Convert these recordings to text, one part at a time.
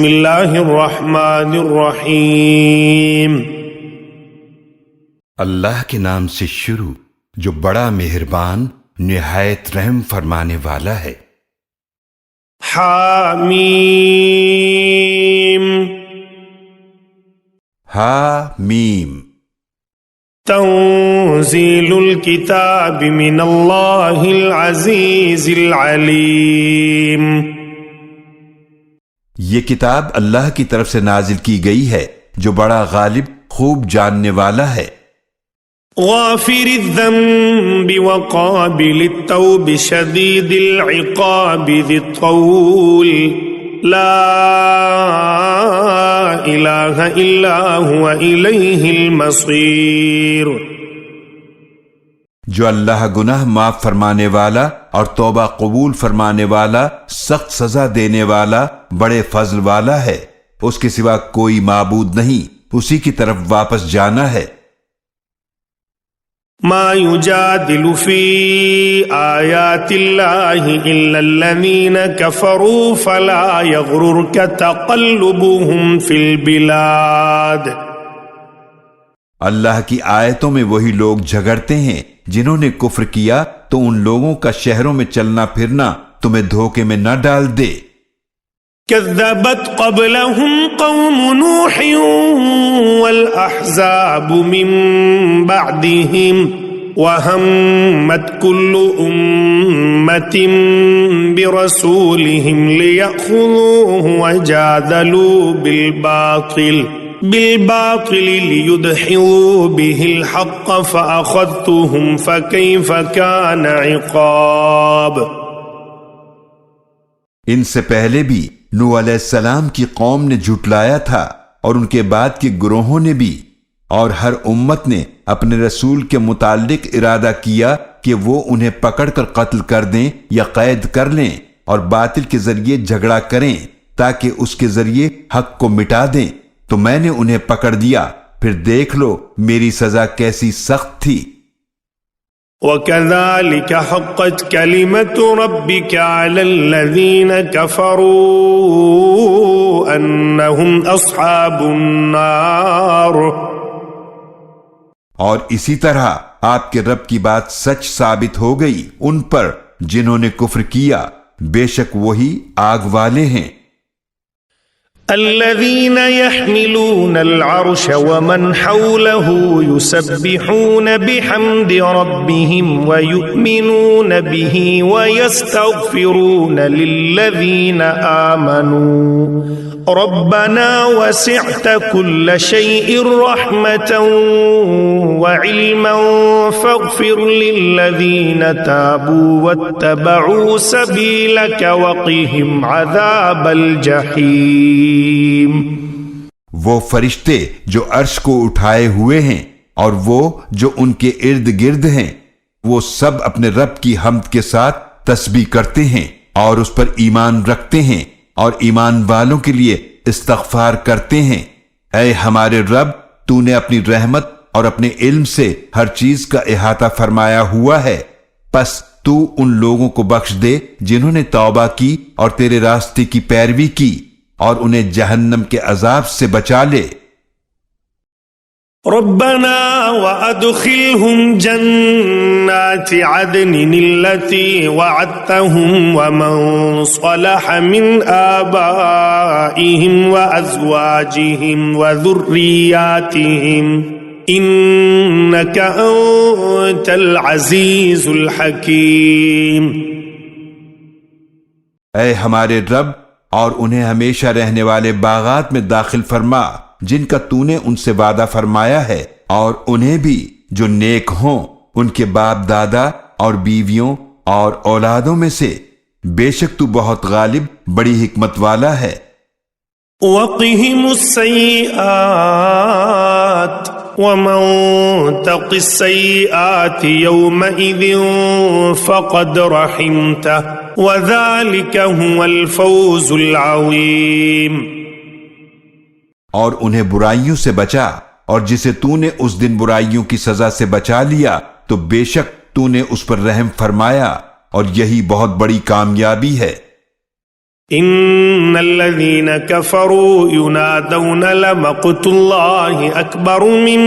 بسم اللہ الرحمن الرحیم۔ اللہ کے نام سے شروع جو بڑا مہربان نہایت رحم فرمانے والا ہے۔ حامیم۔ حامیم۔ تنزیل الکتاب من اللہ العزیز العلیم۔ یہ کتاب اللہ کی طرف سے نازل کی گئی ہے جو بڑا غالب خوب جاننے والا ہے۔ غافر الذنب وقابل التوب شدید العقاب ذی الطول لا الہ الا هو الیہ المصیر۔ جو اللہ گناہ معاف فرمانے والا اور توبہ قبول فرمانے والا، سخت سزا دینے والا، بڑے فضل والا ہے، اس کے سوا کوئی معبود نہیں، اسی کی طرف واپس جانا ہے۔ ما یجادل فی آیات اللہ الا الذین کفروا فلا یغررک تقلبهم فی البلاد۔ اللہ کی آیتوں میں وہی لوگ جھگڑتے ہیں جنہوں نے کفر کیا، تو ان لوگوں کا شہروں میں چلنا پھرنا تمہیں دھوکے میں نہ ڈال دے۔ كذبت قبلهم قوم نوح والأحزاب من بعدهم وهمت كل أمة برسولهم ليأخذوه وجادلوا بالباطل ليدحضوا به الحق فأخذتهم فكيف كان عقاب۔ ان سے پہلے بھی نوح علیہ السلام کی قوم نے جھٹلایا تھا، اور ان کے بعد کے گروہوں نے بھی، اور ہر امت نے اپنے رسول کے متعلق ارادہ کیا کہ وہ انہیں پکڑ کر قتل کر دیں یا قید کر لیں اور باطل کے ذریعے جھگڑا کریں تاکہ اس کے ذریعے حق کو مٹا دیں، تو میں نے انہیں پکڑ دیا، پھر دیکھ لو میری سزا کیسی سخت تھی۔ وَكَذَلِكَ حَقَّتْ كَلِمَةُ رَبِّكَ عَلَى الَّذِينَ كَفَرُوا أَنَّهُمْ أَصْحَابُ النَّارِ۔ اور اسی طرح آپ کے رب کی بات سچ ثابت ہو گئی ان پر جنہوں نے کفر کیا، بے شک وہی آگ والے ہیں۔ الذين يحملون العرش ومن حوله يسبحون بحمد ربهم ويؤمنون به ويستغفرون للذين آمنوا ربنا وسعت كل شيء رحمة وعلما فاغفر للذين تابوا واتبعوا سبيلك وقهم عذاب الجحيم۔ وہ فرشتے جو عرش کو اٹھائے ہوئے ہیں اور وہ جو ان کے ارد گرد ہیں، وہ سب اپنے رب کی حمد کے ساتھ تسبیح کرتے ہیں اور اس پر ایمان رکھتے ہیں اور ایمان والوں کے لیے استغفار کرتے ہیں۔ اے ہمارے رب، تو نے اپنی رحمت اور اپنے علم سے ہر چیز کا احاطہ فرمایا ہوا ہے، پس تو ان لوگوں کو بخش دے جنہوں نے توبہ کی اور تیرے راستے کی پیروی کی، اور انہیں جہنم کے عذاب سے بچا لے۔ ربنا وادخلهم جنات عدن التي وعدتهم ومن صلح من آبائهم وأزواجهم وذرياتهم إنك أنت العزيز الحكيم۔ اے ہمارے رب، اور انہیں ہمیشہ رہنے والے باغات میں داخل فرما جن کا تو نے ان سے وعدہ فرمایا ہے، اور انہیں بھی جو نیک ہوں ان کے باپ دادا اور بیویوں اور اولادوں میں سے، بے شک تو بہت غالب بڑی حکمت والا ہے۔ وقهم السيئات ومن تق السيئات يومئذ فقد رحمته وذلك هو الفوز العظيم۔ اور انہیں برائیوں سے بچا، اور جسے تو نے اس دن برائیوں کی سزا سے بچا لیا تو بے شک تو نے اس پر رحم فرمایا، اور یہی بہت بڑی کامیابی ہے۔ ان الذين كفروا ينادون لمقت الله اكبر من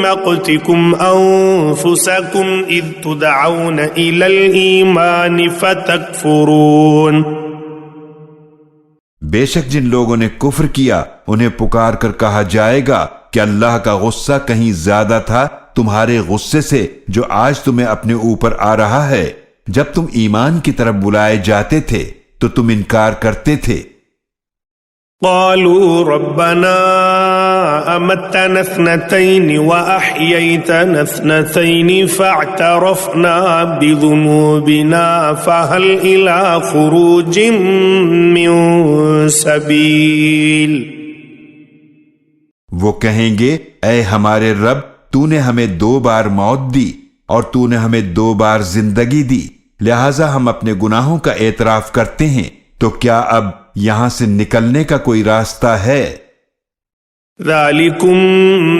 مقتكم انفسكم اذ تدعون الى الايمان فتكفرون. بے شک جن لوگوں نے کفر کیا انہیں پکار کر کہا جائے گا کہ اللہ کا غصہ کہیں زیادہ تھا تمہارے غصے سے جو آج تمہیں اپنے اوپر آ رہا ہے. جب تم ایمان کی طرف بلائے جاتے تھے تو تم انکار کرتے تھے. قالوا ربنا امتنا اثنتين واحييتنا اثنتين فاعترفنا بذنوبنا فهل الى خروج من سبيل. وہ کہیں گے اے ہمارے رب تو نے ہمیں 2 بار موت دی اور تو نے ہمیں 2 بار زندگی دی لہذا ہم اپنے گناہوں کا اعتراف کرتے ہیں تو کیا اب یہاں سے نکلنے کا کوئی راستہ ہے؟ ذَلِكُمْ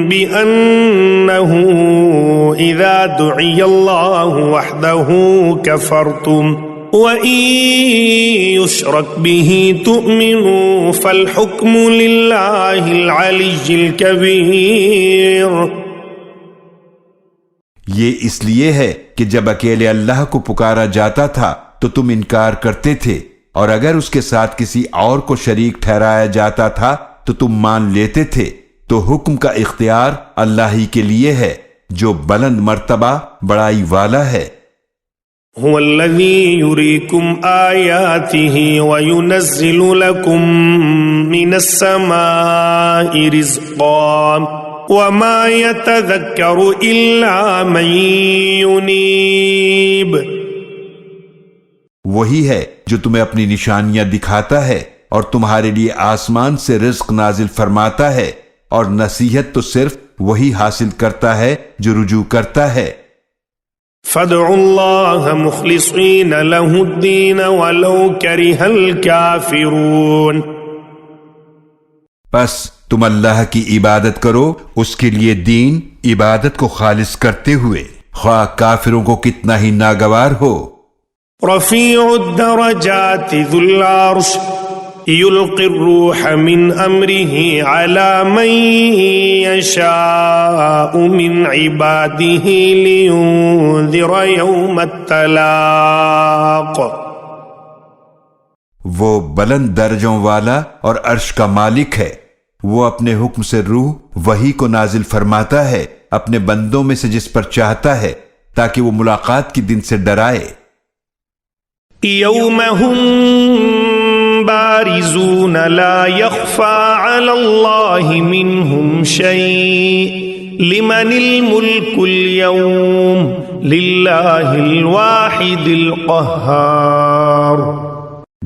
بِأَنَّهُ إِذَا دُعِيَ اللَّهُ وَحْدَهُ كَفَرْتُمْ وَإِن يُشْرَكْ بِهِ تُؤْمِنُوا فَالْحُكْمُ لِلَّهِ الْعَلِيِّ الْكَبِيرِ. یہ اس لیے ہے کہ جب اکیلے اللہ کو پکارا جاتا تھا تو تم انکار کرتے تھے اور اگر اس کے ساتھ کسی اور کو شریک ٹھہرایا جاتا تھا تو تم مان لیتے تھے تو حکم کا اختیار اللہ ہی کے لیے ہے جو بلند مرتبہ بڑائی والا ہے. هو الذي يريكم آياته وينزل لكم من السماء رزقا وما يتذكر إلا من ينيب. وہی ہے جو تمہیں اپنی نشانیاں دکھاتا ہے اور تمہارے لیے آسمان سے رزق نازل فرماتا ہے اور نصیحت تو صرف وہی حاصل کرتا ہے جو رجوع کرتا ہے. فادعوا الله مخلصين له الدين ولو كره الكافرون. پس تم اللہ کی عبادت کرو اس کے لیے دین عبادت کو خالص کرتے ہوئے خواہ کافروں کو کتنا ہی ناگوار ہو. رفیع الدرجات ذو العرش يلقي الروح من امره على من يشاء من عباده لينذر يوم التلاق. وہ بلند درجوں والا اور عرش کا مالک ہے. وہ اپنے حکم سے روح وحی کو نازل فرماتا ہے اپنے بندوں میں سے جس پر چاہتا ہے تاکہ وہ ملاقات کے دن سے ڈرائے. يوم هم بارزون لا يخفى على الله منهم شيء لمن الملك اليوم لله الواحد القهار.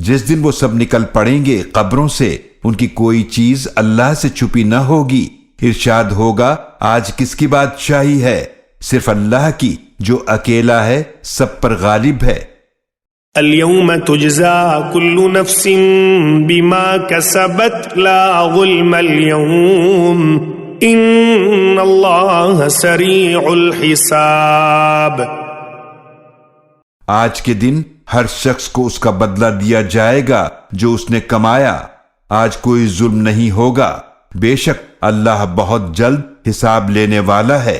جس دن وہ سب نکل پڑیں گے قبروں سے ان کی کوئی چیز اللہ سے چھپی نہ ہوگی. ارشاد ہوگا آج کس کی بادشاہی ہے؟ صرف اللہ کی جو اکیلا ہے سب پر غالب ہے. اليوم تجزى كل نفس بما كسبت لا ظلم اليوم ان الله سريع الحساب. آج کے دن ہر شخص کو اس کا بدلہ دیا جائے گا جو اس نے کمایا. آج کوئی ظلم نہیں ہوگا بے شک اللہ بہت جلد حساب لینے والا ہے.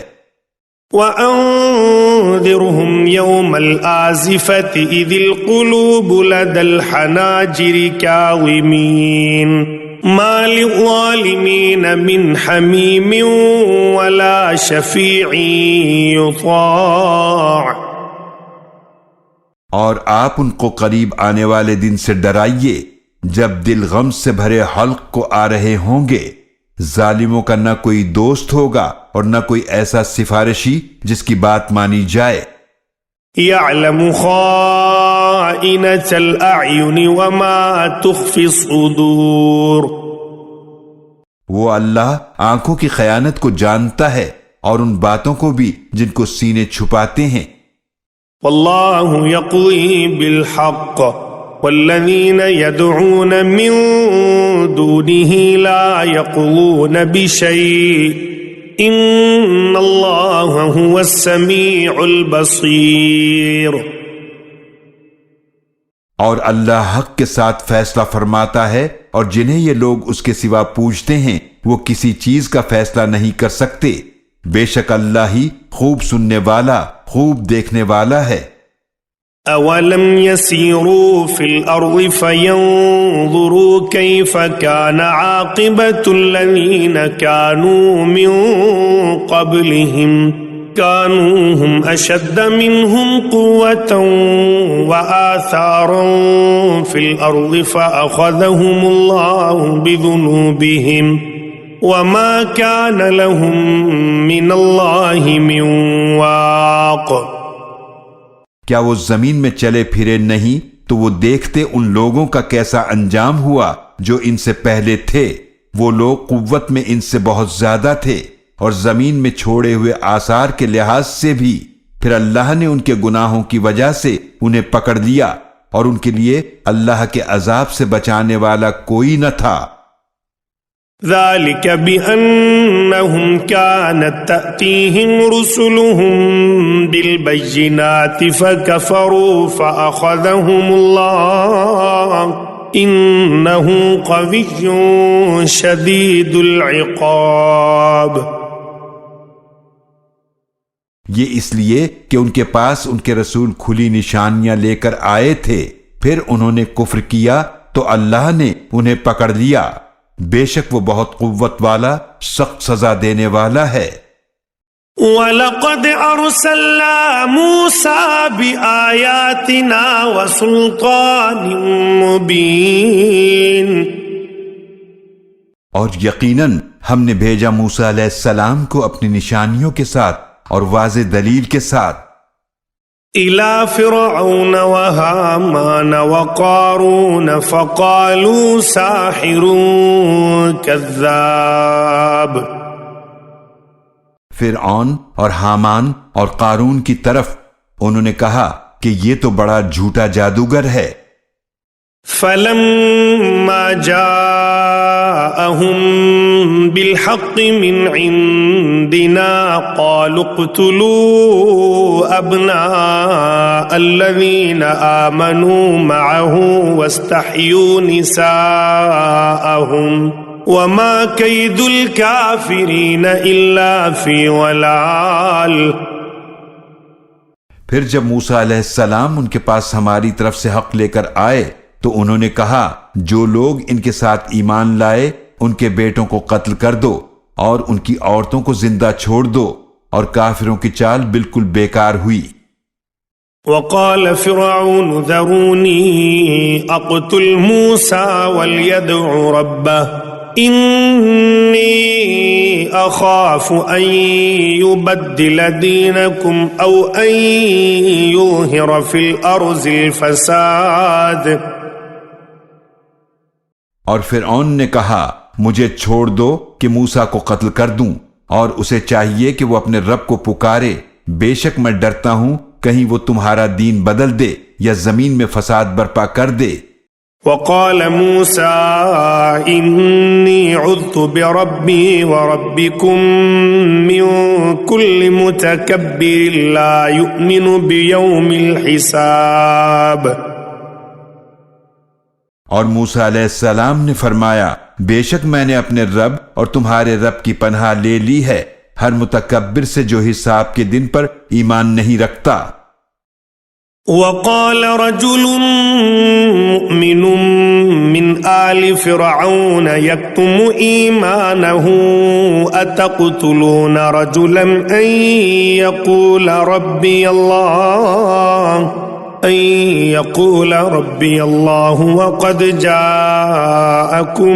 وَأَنذِرْهُمْ يَوْمَ الْآزِفَةِ إِذِ الْقُلُوبُ لَدَى الْحَنَاجِرِ كَاظِمِينَ مَا لِلظَّالِمِينَ مِنْ حَمِيمٍ وَلَا شَفِيعٍ يُطَاعُ. اور آپ ان کو قریب آنے والے دن سے ڈرائیے جب دل غم سے بھرے حلق کو آ رہے ہوں گے. ظالموں کا نہ کوئی دوست ہوگا اور نہ کوئی ایسا سفارشی جس کی بات مانی جائے. يَعْلَمُ خَائِنَةَ الْأَعْيُنِ وَمَا تُخْفِي الصُّدُورُ. وہ اللہ آنکھوں کی خیانت کو جانتا ہے اور ان باتوں کو بھی جن کو سینے چھپاتے ہیں. وَاللَّهُ يَقْضِي بِالْحَقِّ والذین يدعون من دونه لا يقضون بشيء ان اللہ هو السمیع البصیر. اور اللہ حق کے ساتھ فیصلہ فرماتا ہے، اور جنہیں یہ لوگ اس کے سوا پوجتے ہیں وہ کسی چیز کا فیصلہ نہیں کر سکتے۔ بے شک اللہ ہی خوب سننے والا، خوب دیکھنے والا ہے۔ أَوَلَمْ يَسِيرُوا فِي الْأَرْضِ فَيَنْظُرُوا كَيْفَ كَانَ عَاقِبَةُ الَّذِينَ كَانُوا مِنْ قَبْلِهِمْ كَانُوا هُمْ أَشَدَّ مِنْهُمْ قُوَّةً وَآثَارًا فِي الْأَرْضِ فَأَخَذَهُمُ اللَّهُ بِذُنُوبِهِمْ وَمَا كَانَ لَهُمْ مِنَ اللَّهِ مِنْ وَاقٍ۔ کیا وہ زمین میں چلے پھرے نہیں تو وہ دیکھتے ان لوگوں کا کیسا انجام ہوا جو ان سے پہلے تھے۔ وہ لوگ قوت میں ان سے بہت زیادہ تھے اور زمین میں چھوڑے ہوئے آثار کے لحاظ سے بھی۔ پھر اللہ نے ان کے گناہوں کی وجہ سے انہیں پکڑ لیا اور ان کے لیے اللہ کے عذاب سے بچانے والا کوئی نہ تھا۔ ذلك بأنهم كانت تأتيهم رسلهم بالبينات فكفروا فأخذهم الله إنه قوي شديد العقاب۔ یہ اس لیے کہ ان کے پاس ان کے رسول کھلی نشانیاں لے کر آئے تھے، پھر انہوں نے کفر کیا تو اللہ نے انہیں پکڑ لیا۔ بے شک وہ بہت قوت والا، سخت سزا دینے والا ہے۔ وَلَقَدْ أَرْسَلْنَا مُوسَى بِآيَاتِنَا وَسُلْطَانٍ مُبِينٍ۔ اور یقیناً ہم نے بھیجا موسیٰ علیہ السلام کو اپنی نشانیوں کے ساتھ اور واضح دلیل کے ساتھ إِلَى فِرْعَوْنَ وَهَامَانَ وَقَارُونَ فَقَالُوا سَاحِرٌ كَذَّابٌ۔ فرعون اور حامان اور قارون کی طرف انہوں نے کہا کہ یہ تو بڑا جھوٹا جادوگر ہے۔ فَلَمَّا جَاءَهُم بِالْحَقِّ مِنْ عِنْدِنَا قَالُوا اقْتُلُوا أَبْنَاءَ الَّذِينَ آمَنُوا مَعَهُ وَاسْتَحْيُوا نِسَاءَهُمْ وَمَا كَيْدُ الْكَافِرِينَ إِلَّا فِي ضَلَالٍ۔ پھر جب موسیٰ علیہ السلام ان کے پاس ہماری طرف سے حق لے کر آئے تو انہوں نے کہا جو لوگ ان کے ساتھ ایمان لائے ان کے بیٹوں کو قتل کر دو اور ان کی عورتوں کو زندہ چھوڑ دو، اور کافروں کی چال بالکل بیکار ہوئی۔ وقال فرعون ذروني اقتل موسى وليدع ربه إني أخاف أن يبدل دينكم أو أن يظهر في الأرض الفساد۔ اور فرعون نے کہا مجھے چھوڑ دو کہ موسیٰ کو قتل کر دوں، اور اسے چاہیے کہ وہ اپنے رب کو پکارے، بے شک میں ڈرتا ہوں کہیں وہ تمہارا دین بدل دے یا زمین میں فساد برپا کر دے۔ وقال موسى إني عذت بربي وربكم من كل متكبر لا يؤمن بيوم الحساب۔ اور موسیٰ علیہ السلام نے فرمایا بے شک میں نے اپنے رب اور تمہارے رب کی پناہ لے لی ہے ہر متکبر سے جو حساب کے دن پر ایمان نہیں رکھتا۔ وقال رجل مؤمن من آل فرعون يكتم إيمانه أتقتلون رجلا أن يقول ربي الله وقد جاءكم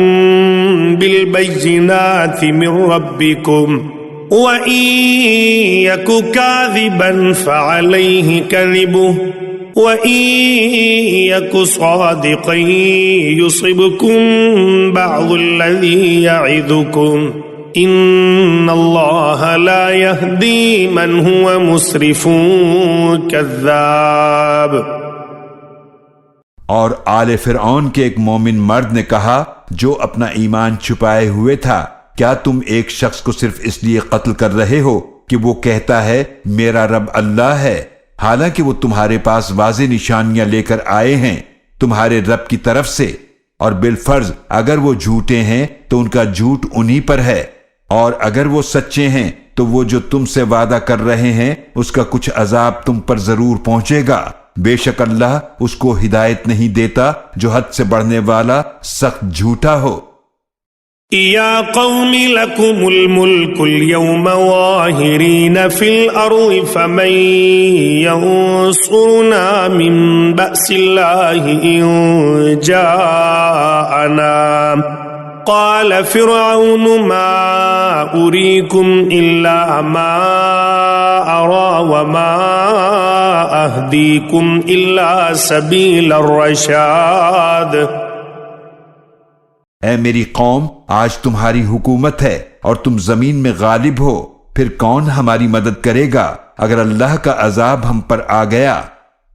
بالبينات من ربكم وَإِن يَكُ كَاذِبًا فَعَلَيْهِ كَذِبُهُ وَإِن يَكُ صَادِقًا يُصِبْكُم بَعْضُ الَّذِي يَعِدُكُمْ إِنَّ اللَّهَ لَا يَهْدِي مَنْ هُوَ مُسْرِفٌ كَذَّابٌ۔ اور آل فرعون کے ایک مومن مرد نے کہا جو اپنا ایمان چھپائے ہوئے تھا کیا تم ایک شخص کو صرف اس لیے قتل کر رہے ہو کہ وہ کہتا ہے میرا رب اللہ ہے، حالانکہ وہ تمہارے پاس واضح نشانیاں لے کر آئے ہیں؟ تمہارے رب کی طرف سے، اور بالفرض اگر وہ جھوٹے ہیں تو ان کا جھوٹ انہی پر ہے، اور اگر وہ سچے ہیں تو وہ جو تم سے وعدہ کر رہے ہیں اس کا کچھ عذاب تم پر ضرور پہنچے گا۔ بے شک اللہ اس کو ہدایت نہیں دیتا جو حد سے بڑھنے والا سخت جھوٹا ہو۔ یا قوم لکم الملک اليوم ظاہرین فی الارض فمن ینصرنا من بأس اللہ ان جاءنا قال فرعون ما أريكم إلا ما أرى وما أهديكم إلا سبيل الرشاد۔ اے میری قوم، آج تمہاری حکومت ہے اور تم زمین میں غالب ہو، پھر کون ہماری مدد کرے گا اگر اللہ کا عذاب ہم پر آ گیا؟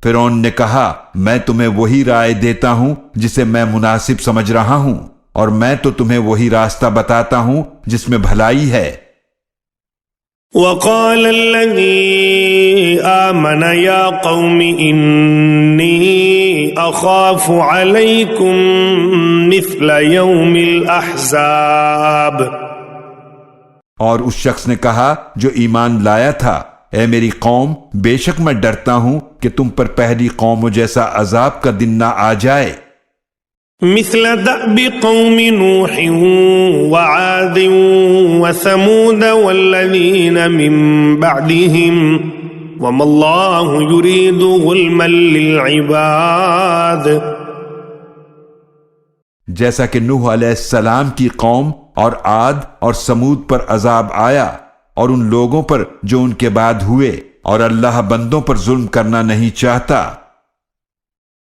فرعون نے کہا میں تمہیں وہی رائے دیتا ہوں جسے میں مناسب سمجھ رہا ہوں، اور میں تو تمہیں وہی راستہ بتاتا ہوں جس میں بھلائی ہے۔ وقال الذي آمن يا قوم إني أخاف عليكم مثل يوم الأحزاب۔ اور اس شخص نے کہا جو ایمان لایا تھا، اے میری قوم، بے شک میں ڈرتا ہوں کہ تم پر پہلی قوموں جیسا عذاب کا دن نہ آ جائے۔ مثل دأب قوم نوح وعاد وثمود والذين من بعدهم وما الله يريد ظلما للعباد۔ جیسا کہ نوح علیہ السلام کی قوم اور عاد اور سمود پر عذاب آیا، اور ان لوگوں پر جو ان کے بعد ہوئے، اور اللہ بندوں پر ظلم کرنا نہیں چاہتا۔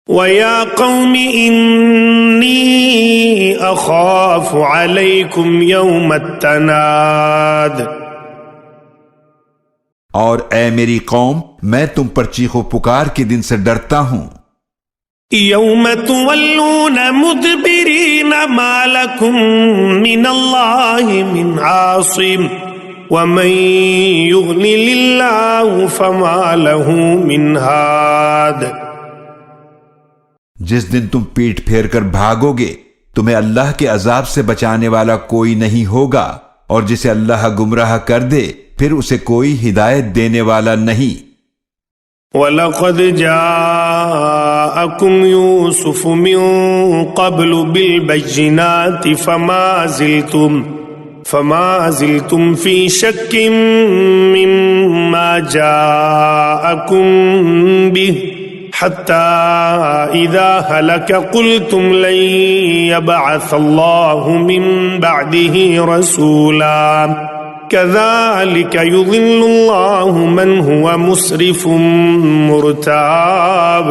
وَيَا قَوْمِ إِنِّي أَخَافُ عَلَيْكُمْ يَوْمَ التَّنَادِ۔ اور اے میری قوم، میں تم پر چیخ و پکار کے دن سے ڈرتا ہوں۔ يَوْمَ تُوَلُّونَ مُدْبِرِينَ مَا لَكُمْ مِنَ اللَّهِ مِنْ عَاصِمٍ وَمَنْ يُضْلِلِ اللَّهُ فَمَا لَهُ مِنْ هَادٍ۔ جس دن تم پیٹ پھیر کر بھاگو گے، تمہیں اللہ کے عذاب سے بچانے والا کوئی نہیں ہوگا، اور جسے اللہ گمراہ کر دے پھر اسے کوئی ہدایت دینے والا نہیں۔ وَلَقَدْ جَاءَكُمْ يُوسُفُ مِنْ قَبْلُ بِالْبَيِّنَاتِ فَمَا زِلْتُمْ فِي شَكٍّ مِّمَّا جَاءَكُمْ بِهِ حتى إذا هلك قلتم لن يبعث الله من بعده رسولا كذلك يضل الله من هو مسرف مرتاب۔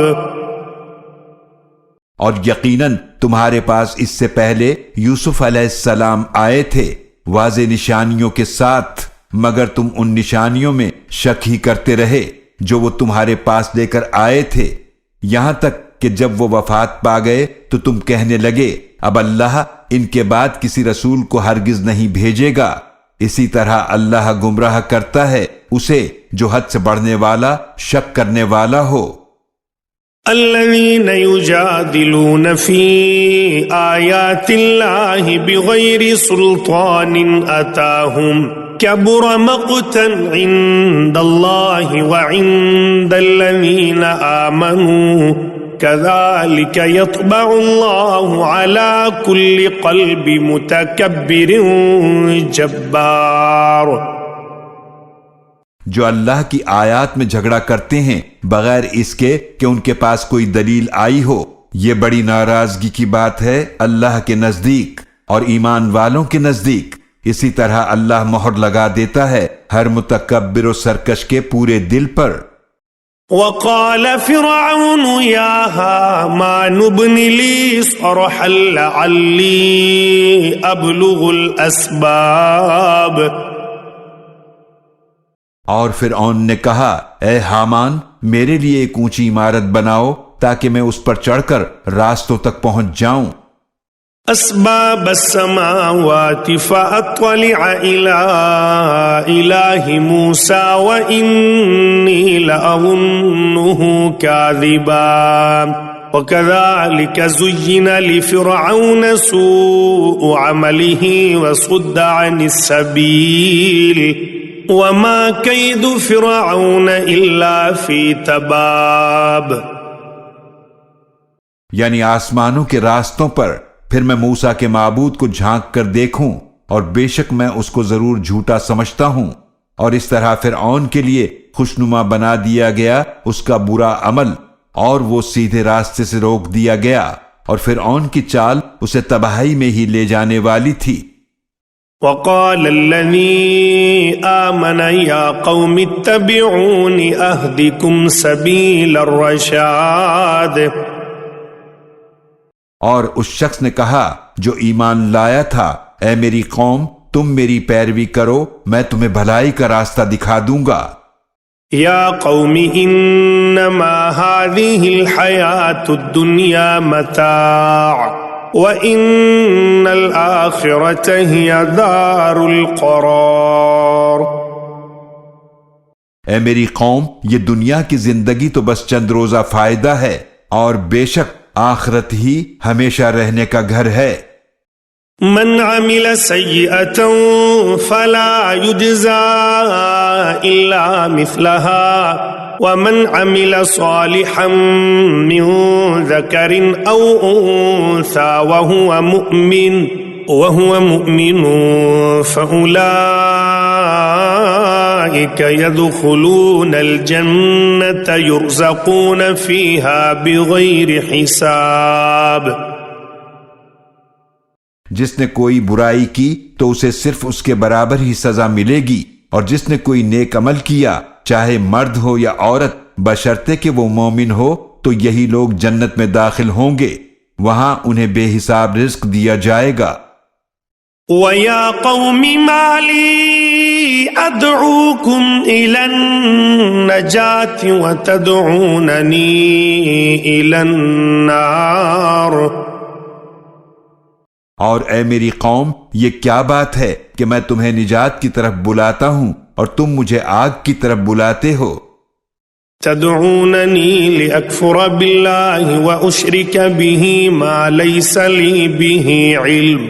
اور یقیناً تمہارے پاس اس سے پہلے یوسف علیہ السلام آئے تھے واضح نشانیوں کے ساتھ، مگر تم ان نشانیوں میں شک ہی کرتے رہے جو وہ تمہارے پاس لے کر آئے تھے، یہاں تک کہ جب وہ وفات پا گئے تو تم کہنے لگے اب اللہ ان کے بعد کسی رسول کو ہرگز نہیں بھیجے گا۔ اسی طرح اللہ گمراہ کرتا ہے اسے جو حد سے بڑھنے والا، شک کرنے والا ہو۔ الذين يجادلون في آيات الله بغير سلطان أتاهم كبر مقتا عند الله وعند الذين آمنوا كذلك يطبع الله على كل قلب متكبر جبار۔ جو اللہ کی آیات میں جھگڑا کرتے ہیں بغیر اس کے کہ ان کے پاس کوئی دلیل آئی ہو، یہ بڑی ناراضگی کی بات ہے اللہ کے نزدیک اور ایمان والوں کے نزدیک۔ اسی طرح اللہ مہر لگا دیتا ہے ہر متکبر و سرکش کے پورے دل پر۔ وقال فرعون يا هامان ابن لي صرحا لعلي أبلغ الأسباب۔ اور فرعون نے کہا اے حامان، میرے لیے ایک اونچی عمارت بناؤ تاکہ میں اس پر چڑھ کر راستوں تک پہنچ جاؤں۔ اسباب السماوات فاطلع الى الہ موسیٰ وانی لأظنہ کاذبا۔ وكذلك زين لفرعون سوء عمله وصد عن السبيل وما كيد فرعون إلا في تباب. یعنی آسمانوں کے راستوں پر پھر میں موسیٰ کے معبود کو جھانک کر دیکھوں، اور بے شک میں اس کو ضرور جھوٹا سمجھتا ہوں، اور اس طرح فرعون کے لیے خوشنما بنا دیا گیا اس کا برا عمل، اور وہ سیدھے راستے سے روک دیا گیا، اور فرعون کی چال اسے تباہی میں ہی لے جانے والی تھی. وقال الذي آمن يا قوم اتبعون أهدكم سبيل الرشاد. اور اس شخص نے کہا جو ایمان لایا تھا، اے میری قوم تم میری پیروی کرو، میں تمہیں بھلائی کا راستہ دکھا دوں گا. یا قوم انما هذه الحیاة الدنیا متاع وان الآخرة هي دار القرار. اے میری قوم یہ دنیا کی زندگی تو بس چند روزہ فائدہ ہے، اور بے شک آخرت ہی ہمیشہ رہنے کا گھر ہے. من عمل سیئة فلا يجزى إلا مثلها ومن عمل صالحا من ذكر أو أنثى وهو مؤمن فأولئك يدخلون الجنة يرزقون فيها بغير حساب. جس نے کوئی برائی کی تو اسے صرف اس کے برابر ہی سزا ملے گی، اور جس نے کوئی نیک عمل کیا چاہے مرد ہو یا عورت بشرطے کہ وہ مومن ہو تو یہی لوگ جنت میں داخل ہوں گے، وہاں انہیں بے حساب رزق دیا جائے گا. وَيَا قَوْمِ مَا لِي أَدْعُوكُمْ إِلَى النَّجَاةِ وَتَدْعُونَنِي إِلَى النَّارِ. اور اے میری قوم یہ کیا بات ہے کہ میں تمہیں نجات کی طرف بلاتا ہوں اور تم مجھے آگ کی طرف بلاتے ہو. تدعوننی لأکفر باللہ وأشرک به ما لیس لی به علم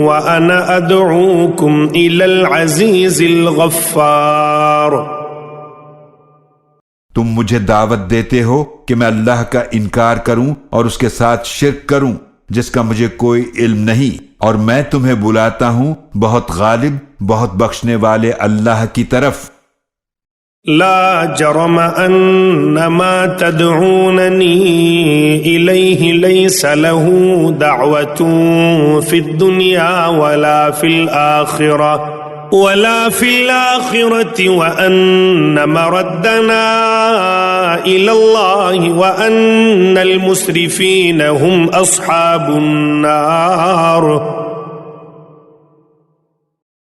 وأنا أدعوكم إلى العزیز الغفار. تم مجھے دعوت دیتے ہو کہ میں اللہ کا انکار کروں اور اس کے ساتھ شرک کروں جس کا مجھے کوئی علم نہیں، اور میں تمہیں بلاتا ہوں بہت غالب بہت بخشنے والے اللہ کی طرف. لا جرم ان ما تدعوننی الیہ لیس له دعوة فی الدنیا ولا فی الآخرة وأن مردنا إلى الله وأن المسرفين هم أصحاب النار.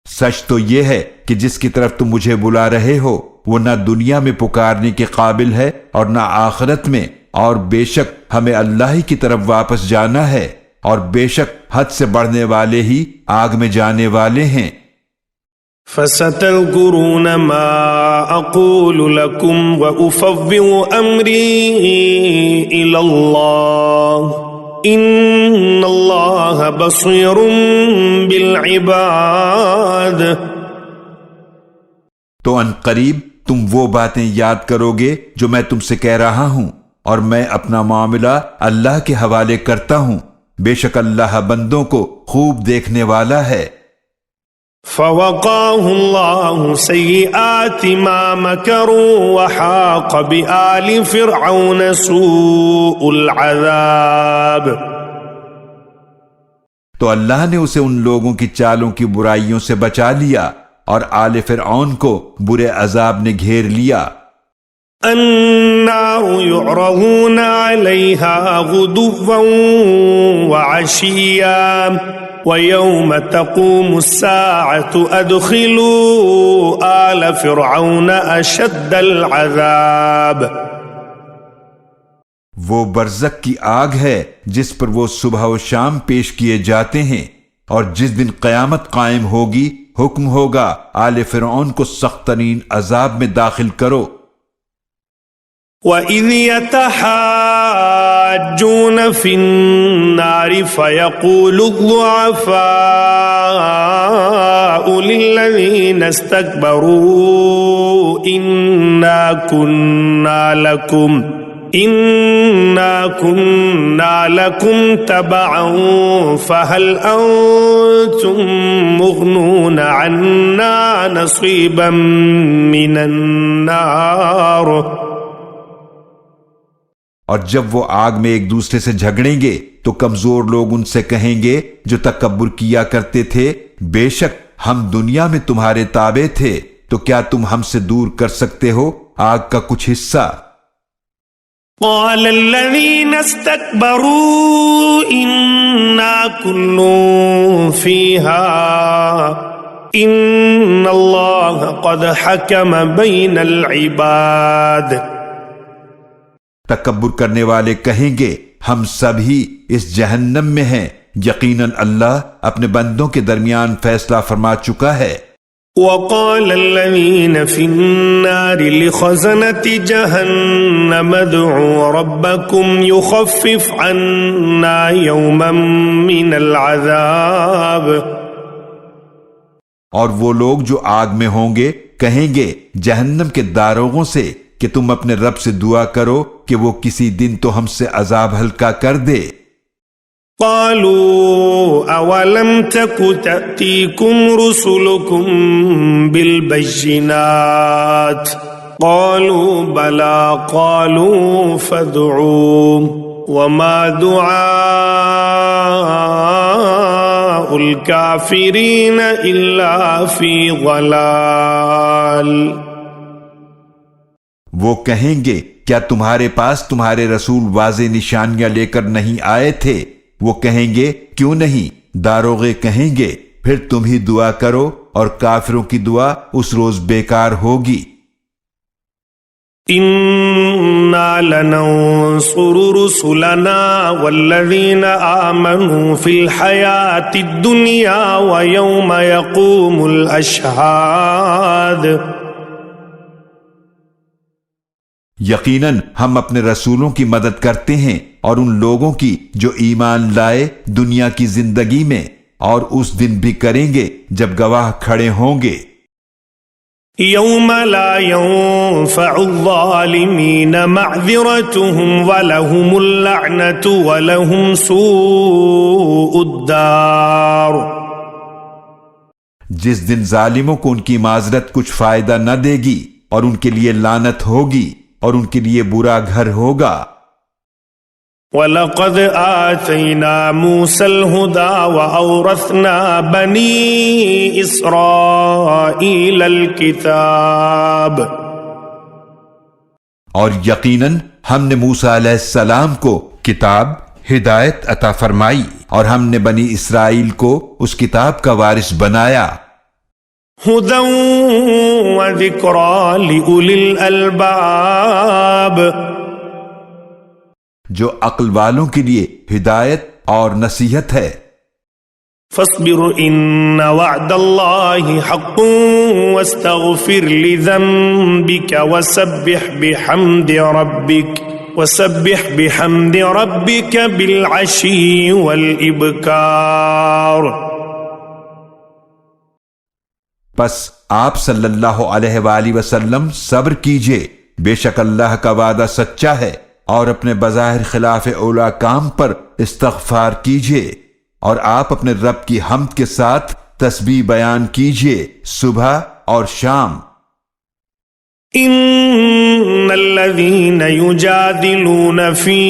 سچ تو یہ ہے کہ جس کی طرف تم مجھے بلا رہے ہو وہ نہ دنیا میں پکارنے کے قابل ہے اور نہ آخرت میں، اور بے شک ہمیں اللہ ہی کی طرف واپس جانا ہے، اور بے شک حد سے بڑھنے والے ہی آگ میں جانے والے ہیں. فَسَتَذْكُرُونَ مَا أَقُولُ لَكُمْ وَأُفَوِّضُ أَمْرِي إِلَى اللَّهِ إِنَّ اللَّهَ بَصِيرٌ بِالْعِبَادِ. تو ان قریب تم وہ باتیں یاد کرو گے جو میں تم سے کہہ رہا ہوں، اور میں اپنا معاملہ اللہ کے حوالے کرتا ہوں، بے شک اللہ بندوں کو خوب دیکھنے والا ہے. فَوَقَاهُ اللَّهُ سَيِّئَاتِ مَا مَكَرُوا وَحَاقَ بِآلِ فِرْعَوْنَ سُوءُ الْعَذَابِ. تو اللہ نے اسے ان لوگوں کی چالوں کی برائیوں سے بچا لیا، اور آل فرعون کو برے عذاب نے گھیر لیا. النار يعرضون عليها غدوا وعشيا ويوم تقوم الساعة أدخلوا آل فرعون أشد العذاب. وہ برزخ کی آگ ہے جس پر وہ صبح و شام پیش کیے جاتے ہیں، اور جس دن قیامت قائم ہوگی حکم ہوگا آل فرعون کو سخت ترین عذاب میں داخل کرو. وَإِذْ يَتَحَاجُّونَ فِي النَّارِ فَيَقُولُ الضُّعَفَاءُ لِلَّذِينَ اسْتَكْبَرُوا إِنَّا كُنَّا لَكُمْ تَبَعًا فَهَلْ أَنْتُمْ مُغْنُونَ عَنَّا نَصِيبًا مِنَ النَّارِ. اور جب وہ آگ میں ایک دوسرے سے جھگڑیں گے تو کمزور لوگ ان سے کہیں گے جو تکبر کیا کرتے تھے، بے شک ہم دنیا میں تمہارے تابع تھے، تو کیا تم ہم سے دور کر سکتے ہو آگ کا کچھ حصہ؟ قال الذين استكبروا إنا كل فيها إن الله قد حكم بين العباد. تکبر کرنے والے کہیں گے ہم سب ہی اس جہنم میں ہیں، یقیناً اللہ اپنے بندوں کے درمیان فیصلہ فرما چکا ہے. وقال الذين في النار لخزنة جهنم ادعوا ربكم يخفف عنا يوما من العذاب. اور وہ لوگ جو آگ میں ہوں گے کہیں گے جہنم کے داروغوں سے کہ تم اپنے رب سے دعا کرو کہ وہ کسی دن تو ہم سے عذاب ہلکا کر دے. قالوا اولم تك تأتيكم رسلكم بالبينات قالوا بلى قالوا فادعوا وما دعاء الكافرين إلا في ضلال. وہ کہیں گے کیا تمہارے پاس تمہارے رسول واضح نشانیاں لے کر نہیں آئے تھے؟ وہ کہیں گے کیوں نہیں؟ داروغے کہیں گے پھر تم ہی دعا کرو، اور کافروں کی دعا اس روز بیکار ہوگی. اِنَّا لَنَنصُرُ رُسُلَنَا وَالَّذِينَ آمَنُوا فِي الْحَيَاةِ الدُّنْيَا وَيَوْمَ يَقُومُ الْأَشْهَادُ. یقیناً ہم اپنے رسولوں کی مدد کرتے ہیں اور ان لوگوں کی جو ایمان لائے دنیا کی زندگی میں، اور اس دن بھی کریں گے جب گواہ کھڑے ہوں گے. یوم لا ينفع الظالمین معذرتهم ولهم اللعنة ولهم سوء الدار. جس دن ظالموں کو ان کی معذرت کچھ فائدہ نہ دے گی اور ان کے لیے لعنت ہوگی اور ان کے لیے برا گھر ہوگا. وَلَقَدْ آتَيْنَا مُوسَى الْهُدَى وَأَوْرَثْنَا بَنِي إِسْرَائِيلَ الْكِتَابَ. اور یقیناً ہم نے موسیٰ علیہ السلام کو کتاب ہدایت عطا فرمائی، اور ہم نے بنی اسرائیل کو اس کتاب کا وارث بنایا. هُدًى وَذِكْرَى لِأُولِي الْأَلْبَابِ. جو عقل والوں کے لیے ہدایت اور نصیحت ہے. فاصبر ان وعد اللہ حق واستغفر لذنبك وسبح بحمد ربك بالعشی والابکار. پس آپ صلی اللہ علیہ وآلہ وسلم صبر کیجئے، بے شک اللہ کا وعدہ سچا ہے، اور اپنے بظاہر خلاف اولا کام پر استغفار کیجئے، اور آپ اپنے رب کی حمد کے ساتھ تسبیح بیان کیجئے صبح اور شام. ان الذين يجادلون في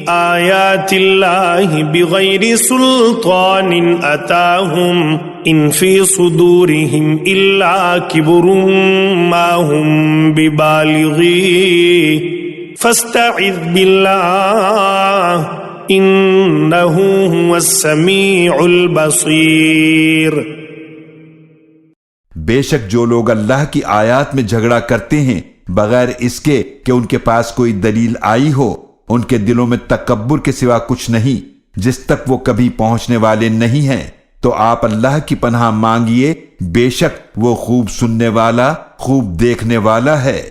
آيات الله بغير سلطان اتاهم ان في صدورهم الا كبر ما هم ببالغيه فاستعذ بالله انه هو السميع البصير. بے شک جو لوگ اللہ کی آیات میں جھگڑا کرتے ہیں بغیر اس کے کہ ان کے پاس کوئی دلیل آئی ہو، ان کے دلوں میں تکبر کے سوا کچھ نہیں جس تک وہ کبھی پہنچنے والے نہیں ہیں. تو آپ اللہ کی پناہ مانگیے، بے شک وہ خوب سننے والا خوب دیکھنے والا ہے.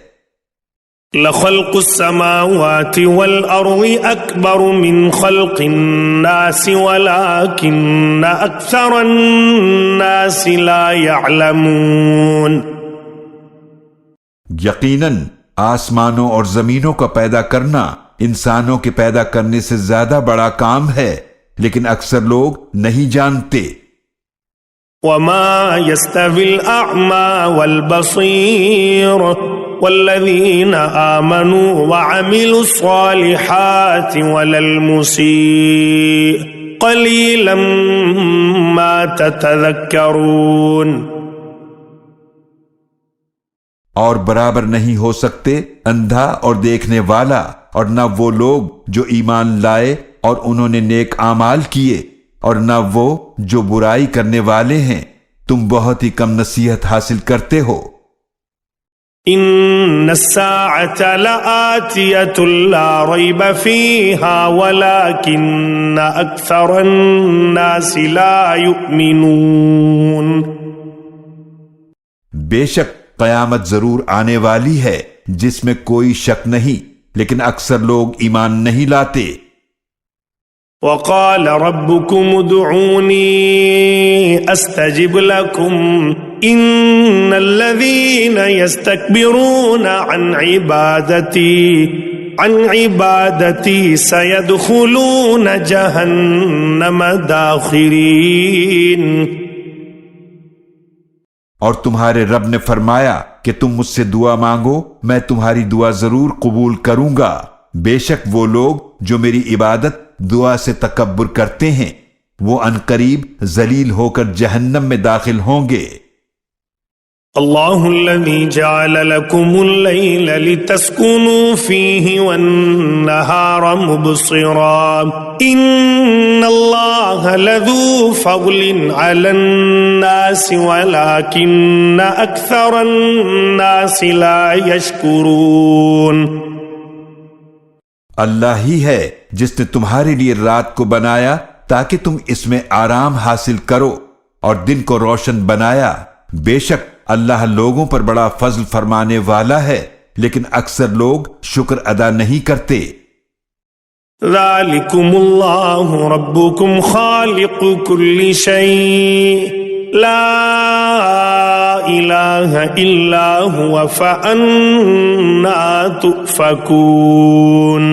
لخلق السماوات والأرض أكبر من خلق الناس ولكن أكثر الناس لا يعلمون. یقیناً آسمانوں اور زمینوں کا پیدا کرنا انسانوں کے پیدا کرنے سے زیادہ بڑا کام ہے، لیکن اکثر لوگ نہیں جانتے. وما يستوي الأعمى والبصير والذين آمنوا وعملوا الصالحات ولا المسيء قليلا ما تتذكرون. اور برابر نہیں ہو سکتے اندھا اور دیکھنے والا، اور نہ وہ لوگ جو ایمان لائے اور انہوں نے نیک اعمال کیے، اور نہ وہ جو برائی کرنے والے ہیں. تم بہت ہی کم نصیحت حاصل کرتے ہو. ان الساعة لآتية لا ريب فيها ولكن أكثر الناس لا يؤمنون. بے شک قیامت ضرور آنے والی ہے جس میں کوئی شک نہیں، لیکن اکثر لوگ ایمان نہیں لاتے. وقال ربكم ادعوني استجب لكم ان الذين يستكبرون عن عبادتي سيدخلون جهنم داخرين. اور تمہارے رب نے فرمایا کہ تم مجھ سے دعا مانگو، میں تمہاری دعا ضرور قبول کروں گا. بے شک وہ لوگ جو میری عبادت دعا سے تکبر کرتے ہیں وہ عنقریب ذلیل ہو کر جہنم میں داخل ہوں گے. اللہ الذي جعل لكم الليل لتسكنوا فيه والنهار مبصرا ان الله لذو فضل على الناس ولكن اكثر الناس لا يشكرون. اللہ ہی ہے جس نے تمہارے لیے رات کو بنایا تاکہ تم اس میں آرام حاصل کرو اور دن کو روشن بنایا. بے شک اللہ لوگوں پر بڑا فضل فرمانے والا ہے، لیکن اکثر لوگ شکر ادا نہیں کرتے. ذالکم اللہ ربکم خالق کل شیء لا الہ الا هو فأنا تؤفکون.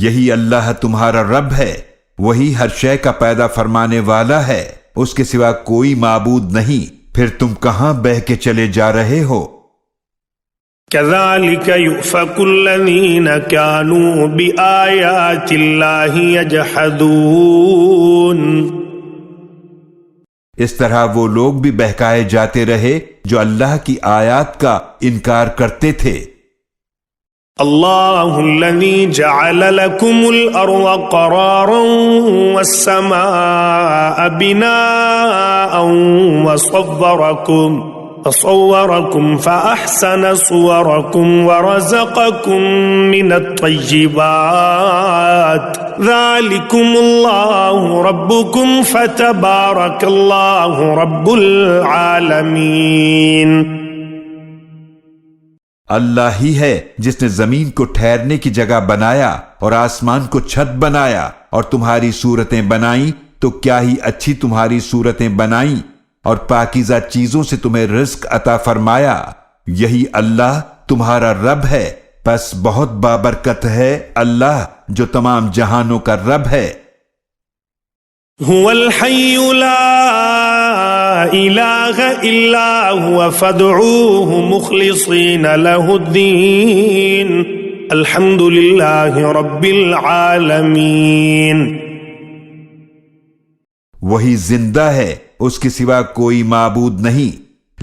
یہی اللہ تمہارا رب ہے، وہی ہر شے کا پیدا فرمانے والا ہے، اس کے سوا کوئی معبود نہیں، پھر تم کہاں بہہ کے چلے جا رہے ہو. كذلك يؤفك الذين كانوا بآيات الله يجحدون. اس طرح وہ لوگ بھی بہکائے جاتے رہے جو اللہ کی آیات کا انکار کرتے تھے. اللہ الذي جعل لكم الأرض قرارا والسماء بناء وصوركم فأحسن صوركم ورزقكم من الطيبات ذلكم الله ربكم فتبارك الله رب العالمين. اللہ ہی ہے جس نے زمین کو ٹھہرنے کی جگہ بنایا اور آسمان کو چھت بنایا اور تمہاری صورتیں بنائیں، تو کیا ہی اچھی تمہاری صورتیں بنائیں اور پاکیزہ چیزوں سے تمہیں رزق عطا فرمایا. یہی اللہ تمہارا رب ہے، پس بہت بابرکت ہے اللہ جو تمام جہانوں کا رب ہے. هو الحي لا إله إلا هو فادعوه مخلصين له الدين الحمد لله رب العالمين. وہی زندہ ہے، اس کے سوا کوئی معبود نہیں،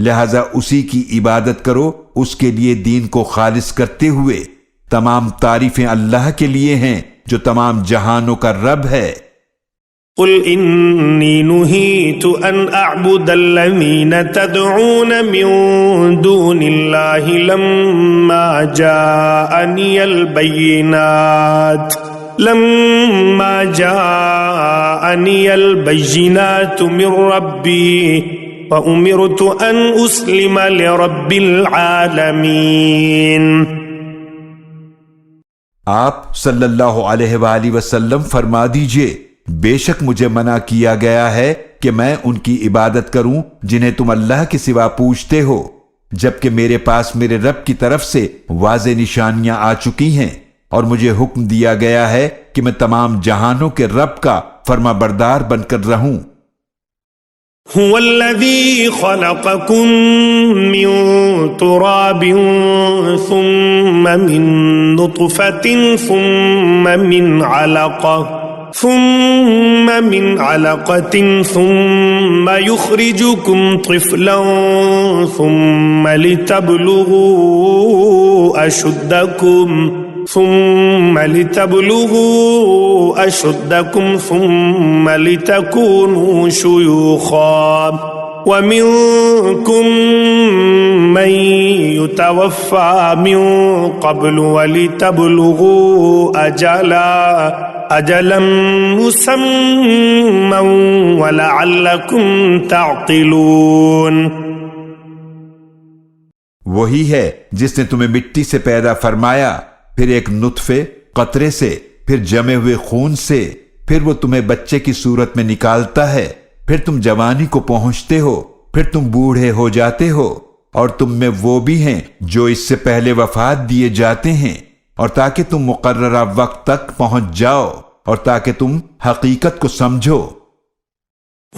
لہذا اسی کی عبادت کرو، اس کے لیے دین کو خالص کرتے ہوئے. تمام تعریفیں اللہ کے لیے ہیں جو تمام جہانوں کا رب ہے. قل انی نہیت ان اعبد الذین تدعون من دون اللہ لما جاءنی البینات من ربی وأمرت أن أسلم لرب العالمين۔ آپ صلی اللہ علیہ وآلہ وسلم فرما دیجئے، بے شک مجھے منع کیا گیا ہے کہ میں ان کی عبادت کروں جنہیں تم اللہ کے سوا پوجتے ہو، جبکہ میرے پاس میرے رب کی طرف سے واضح نشانیاں آ چکی ہیں، اور مجھے حکم دیا گیا ہے کہ میں تمام جہانوں کے رب کا فرما بردار بن کر رہوں۔ هو الذي خلقكم من تراب ثم من نطفة ثم من علقة ثم يخرجكم طفلا ثم لتبلغوا أشدكم ثم لتكونوا شيوخا ومنكم من يتوفى من قبل ولتبلغوا أجلا مسمى ولعلكم تعقلون۔ وہی ہے جس نے تمہیں مٹی سے پیدا فرمایا، پھر ایک نطفے قطرے سے، پھر جمے ہوئے خون سے، پھر وہ تمہیں بچے کی صورت میں نکالتا ہے، پھر تم جوانی کو پہنچتے ہو، پھر تم بوڑھے ہو جاتے ہو، اور تم میں وہ بھی ہیں جو اس سے پہلے وفات دیے جاتے ہیں، اور تاکہ تم مقررہ وقت تک پہنچ جاؤ، اور تاکہ تم حقیقت کو سمجھو۔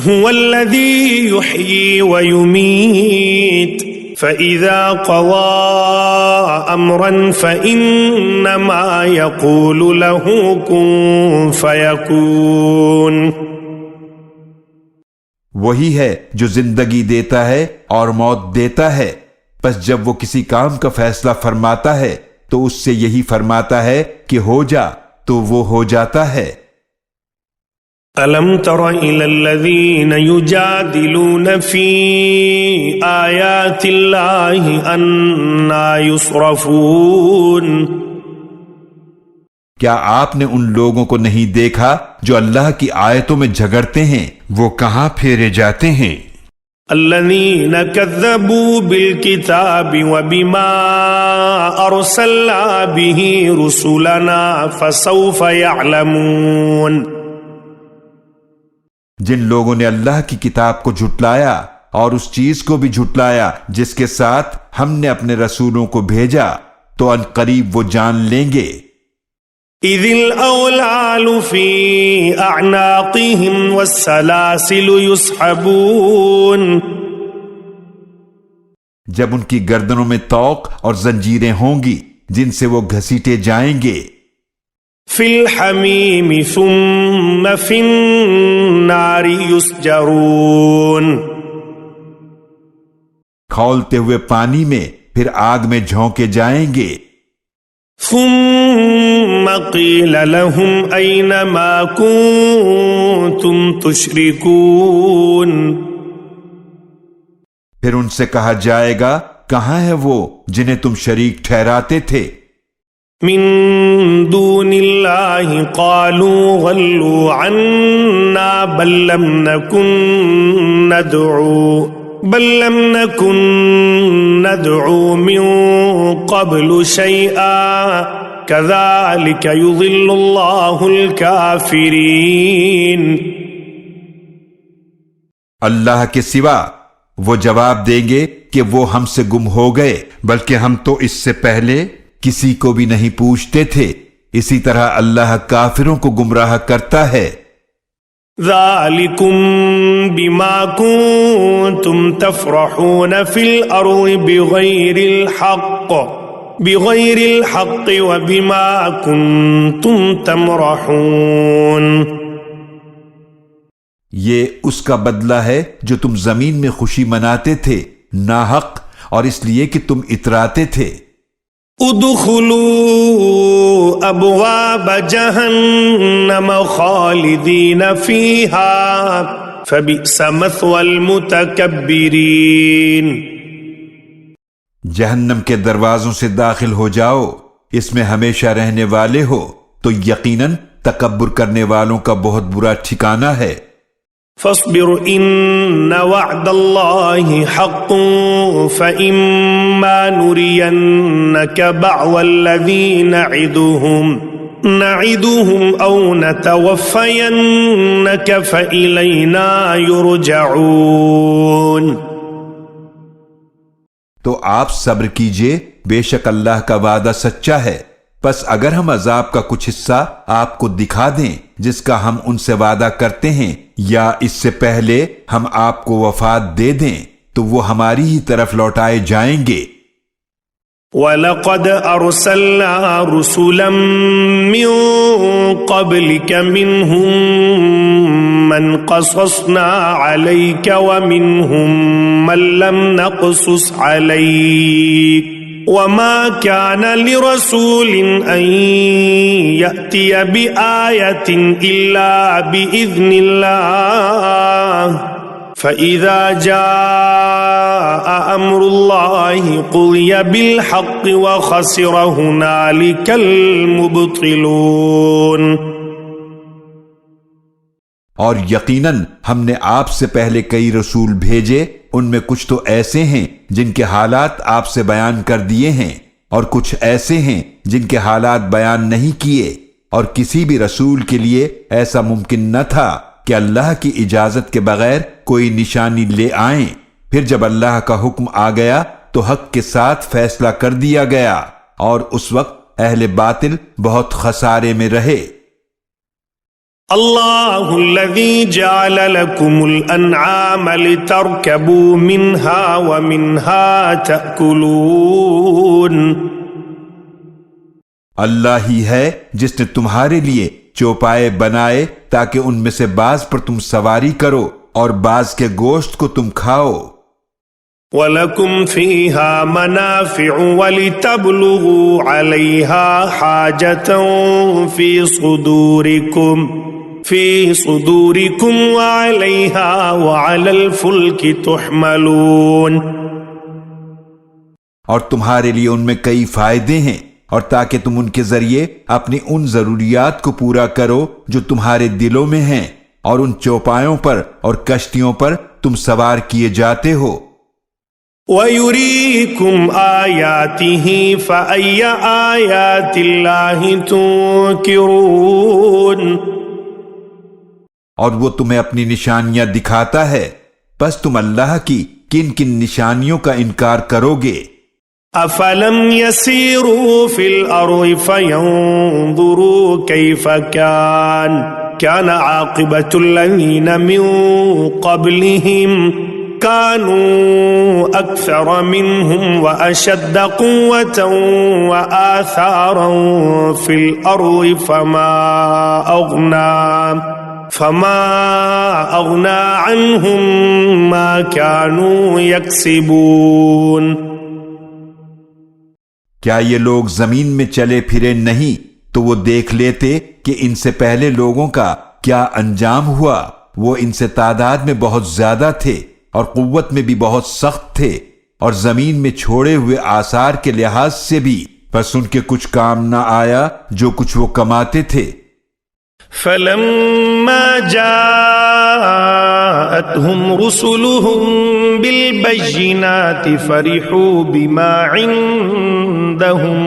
هو الذي يحيي ويميت فإذا قضى أمرا فإنما يقول له كن فيكون۔ وہی ہے جو زندگی دیتا ہے اور موت دیتا ہے، پس جب وہ کسی کام کا فیصلہ فرماتا ہے تو اس سے یہی فرماتا ہے کہ ہو جا، تو وہ ہو جاتا ہے۔ أَلَمْ تَرَ إِلَى الَّذِينَ يُجَادِلُونَ فِي آيَاتِ اللَّهِ أَنَّى يُصْرَفُونَ۔ کیا آپ نے ان لوگوں کو نہیں دیکھا جو اللہ کی آیتوں میں جھگڑتے ہیں، وہ کہاں پھیرے جاتے ہیں؟ الذين كذبوا بالكتاب وبما أرسلنا به رسلنا فسوف يعلمون۔ جن لوگوں نے اللہ کی کتاب کو جھٹلایا اور اس چیز کو بھی جھٹلایا جس کے ساتھ ہم نے اپنے رسولوں کو بھیجا، تو ان قریب وہ جان لیں گے۔ اذ الاولال فی اعناقهم والسلاسل يسحبون۔ جب ان کی گردنوں میں طوق اور زنجیریں ہوں گی جن سے وہ گھسیٹے جائیں گے۔ فی الحمیم ثم فی النار یسجرون۔ کھولتے ہوئے پانی میں، پھر آگ میں جھونکے جائیں گے۔ ثم قیل لهم این ما کنتم تشرکون۔ پھر ان سے کہا جائے گا، کہاں ہے وہ جنہیں تم شریک ٹھہراتے تھے؟ من دون اللہ قالوا غلوا عنا بل لم نکن ندعو من قبل شیئا كذلك يضل اللہ الكافرین۔ اللہ کے سوا وہ جواب دیں گے کہ وہ ہم سے گم ہو گئے، بلکہ ہم تو اس سے پہلے کسی کو بھی نہیں پوچھتے تھے، اسی طرح اللہ کافروں کو گمراہ کرتا ہے۔ ذالکم بما کنتم تفرحون فی الارض بغیر الحق وبما کنتم تمرحون۔ یہ اس کا بدلہ ہے جو تم زمین میں خوشی مناتے تھے ناحق، اور اس لیے کہ تم اتراتے تھے۔ ادخلوا ابواب جہنم خالدین فیہا فبئس مثوى المتکبرین۔ جہنم کے دروازوں سے داخل ہو جاؤ، اس میں ہمیشہ رہنے والے ہو، تو یقیناً تکبر کرنے والوں کا بہت برا ٹھکانہ ہے۔ فاصبر إن وعد الله حق فإما نرينك بعض الذي نعدهم أو نتوفينك فإلينا يرجعون. تو آپ صبر کیجئے، بے شک اللہ کا وعدہ سچا ہے. پس اگر ہم عذاب کا کچھ حصہ آپ کو دکھا دیں جس کا ہم ان سے وعدہ کرتے ہیں، یا اس سے پہلے ہم آپ کو وفات دے دیں، تو وہ ہماری ہی طرف لوٹائے جائیں گے. وَلَقَدْ أَرْسَلْنَا رُسُلًا مِّن قَبْلِكَ مِنْهُمْ مَنْ قَصَصْنَا عَلَيْكَ وَمِنْهُمْ مَنْ لَمْ نَقْصُصْ عَلَيْكَ وَمَا كَانَ لِرَسُولٍ أَن يَأْتِيَ بِآيَةٍ إِلَّا بِإِذْنِ اللَّهِ فَإِذَا جَاءَ أَمْرُ اللَّهِ قُضِيَ بِالْحَقِّ وَخَسِرَ هُنَالِكَ الْمُبْطِلُونَ. اور یقیناً ہم نے آپ سے پہلے کئی رسول بھیجے، ان میں کچھ تو ایسے ہیں جن کے حالات آپ سے بیان کر دیے ہیں، اور کچھ ایسے ہیں جن کے حالات بیان نہیں کیے، اور کسی بھی رسول کے لیے ایسا ممکن نہ تھا کہ اللہ کی اجازت کے بغیر کوئی نشانی لے آئیں. پھر جب اللہ کا حکم آ گیا تو حق کے ساتھ فیصلہ کر دیا گیا، اور اس وقت اہل باطل بہت خسارے میں رہے. اللہ الذی جعل لکم الانعام لترکبوا منها ومنها تأکلون. اللہ ہی ہے جس نے تمہارے لیے چوپائے بنائے تاکہ ان میں سے بعض پر تم سواری کرو اور بعض کے گوشت کو تم کھاؤ. وَلَكُمْ فِيهَا مَنَافِعُ وَلِتَبْلُغُوا عَلَيْهَا حَاجَةً فِي صُدُورِكُمْ وَعَلَيْهَا وَعَلَى الْفُلْكِ تُحْمَلُونَ. اور تمہارے لیے ان میں کئی فائدے ہیں، اور تاکہ تم ان کے ذریعے اپنی ان ضروریات کو پورا کرو جو تمہارے دلوں میں ہیں، اور ان چوپایوں پر اور کشتیوں پر تم سوار کیے جاتے ہو. وَيُرِيكُمْ آيَاتِهِ فَأَيَّ آيَاتِ اللَّهِ تُنْكِرُونَ. اور وہ تمہیں اپنی نشانیاں دکھاتا ہے، پس تم اللہ کی کن کن نشانیوں کا انکار کرو گے. أَفَلَمْ يَسِيرُوا فِي الْأَرْضِ فَيَنْظُرُوا كَيْفَ كَانَ عَاقِبَةُ الَّذِينَ مِنْ قَبْلِهِمْ كَانُوا أَكْثَرَ مِنْهُمْ وَأَشَدَّ قُوَّةً وَآثَارًا فِي الْأَرْضِ فَمَا أَغْنَى عَنْهُمْ مَا كَانُوا يَكْسِبُونَ. کیا یہ لوگ زمین میں چلے پھرے نہیں تو وہ دیکھ لیتے کہ ان سے پہلے لوگوں کا کیا انجام ہوا. وہ ان سے تعداد میں بہت زیادہ تھے اور قوت میں بھی بہت سخت تھے، اور زمین میں چھوڑے ہوئے آثار کے لحاظ سے بھی پس ان کے کچھ کام نہ آیا جو کچھ وہ کماتے تھے. فَلَمَّا جَاءَتْهُمْ رُسُلُهُم بِالْبَيِّنَاتِ فَرِحُوا بِمَا عِندَهُم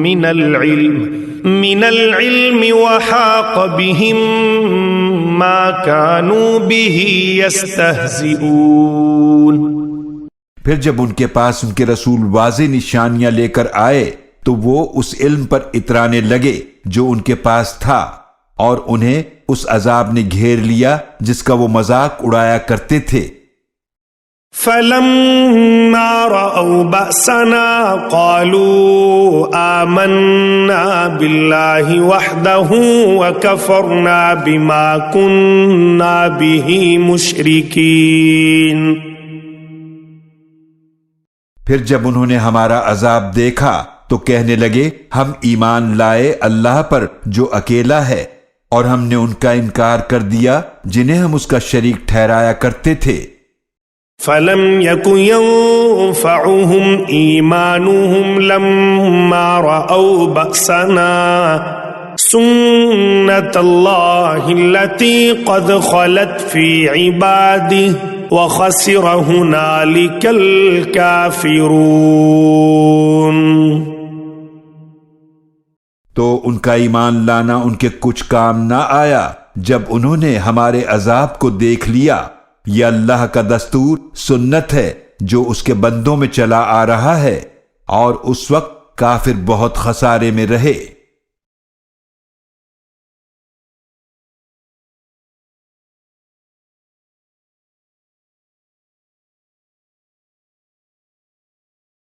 مِّنَ الْعِلْمِ وَحَاقَ بِهِم مَّا كَانُوا بِهِ يَسْتَهْزِئُونَ. پھر جب ان کے پاس ان کے رسول واضح نشانیاں لے کر آئے تو وہ اس علم پر اترانے لگے جو ان کے پاس تھا، اور انہیں اس عذاب نے گھیر لیا جس کا وہ مذاق اڑایا کرتے تھے. فَلَمَّا رَأَوْا بَأْسَنَا قَالُوا آمَنَّا بِاللَّهِ وَحْدَهُ وَكَفَرْنَا بِمَا كُنَّا بِهِ مُشْرِكِينَ. پھر جب انہوں نے ہمارا عذاب دیکھا تو کہنے لگے ہم ایمان لائے اللہ پر جو اکیلا ہے، اور ہم نے ان کا انکار کر دیا جنہیں ہم اس کا شریک ٹھہرایا کرتے تھے. فَلَمْ يَكُنْ يَنْفَعُهُمْ إِيمَانُهُمْ لَمَّا رَأَوْا بَأْسَنَا سنة الله التي قد خلت في عباده وخسر هنالك الكافرون۔ تو ان کا ایمان لانا ان کے کچھ کام نہ آیا جب انہوں نے ہمارے عذاب کو دیکھ لیا۔ یہ اللہ کا دستور سنت ہے جو اس کے بندوں میں چلا آ رہا ہے، اور اس وقت کافر بہت خسارے میں رہے۔